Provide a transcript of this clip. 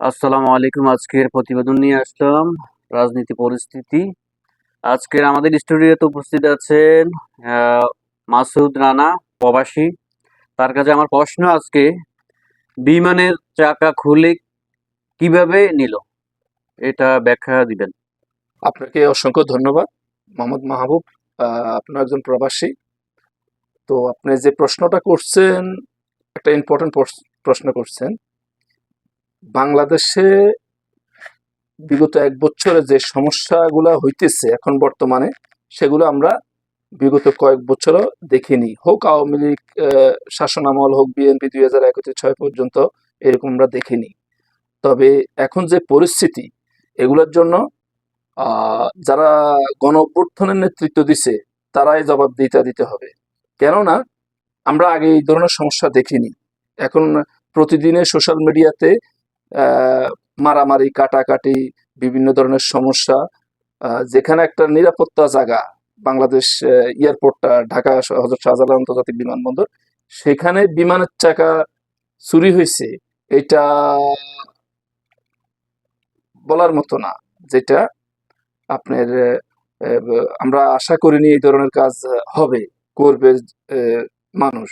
আসসালামু আলাইকুম। আজকের প্রতিবেদন নিয়ে আসলাম রাজনীতি পরিস্থিতি। আজকের আমাদের স্টুডিওতে উপস্থিত আছেন মাসুদ রানা, প্রবাসী। তার কাছে আমার প্রশ্ন আজকে, বিমানের চাকা খুলে কিভাবে নিল, এটা ব্যাখ্যা দিবেন। আপনাকে অসংখ্য ধন্যবাদ মোহাম্মদ মাহবুব। আপনার একজন প্রবাসী, তো আপনি যে প্রশ্নটা করছেন একটা ইম্পর্টেন্ট প্রশ্ন করছেন। বাংলাদেশে বিগত এক বছরে যে সমস্যাগুলো হইতেছে এখন বর্তমানে, সেগুলো আমরা বিগত কয়েক বছরও দেখিনি। হোক আওয়ামী লীগ শাসন আমল, হোক বিএনপি 2001-6 পর্যন্ত, এরকম আমরা দেখিনি। তবে এখন যে পরিস্থিতি, এগুলোর জন্য যারা গণ অভ্যুত্থানের নেতৃত্ব দিছে তারাই জবাবদিহিতা দিতে হবে। কেননা আমরা আগে এই ধরনের সমস্যা দেখিনি। এখন প্রতিদিনে সোশ্যাল মিডিয়াতে মারামারি, কাটাকাটি, বিভিন্ন ধরনের সমস্যা। যেখানে একটা নিরাপত্তা জায়গা, বাংলাদেশ এয়ারপোর্টটা, ঢাকা হযরত শাহজালাল আন্তর্জাতিক বিমানবন্দর, সেখানে বিমানের চাকা চুরি হয়েছে, এটা বলার মতো না। যেটা আপনার আমরা আশা করিনি এই ধরনের কাজ হবে, করবে মানুষ।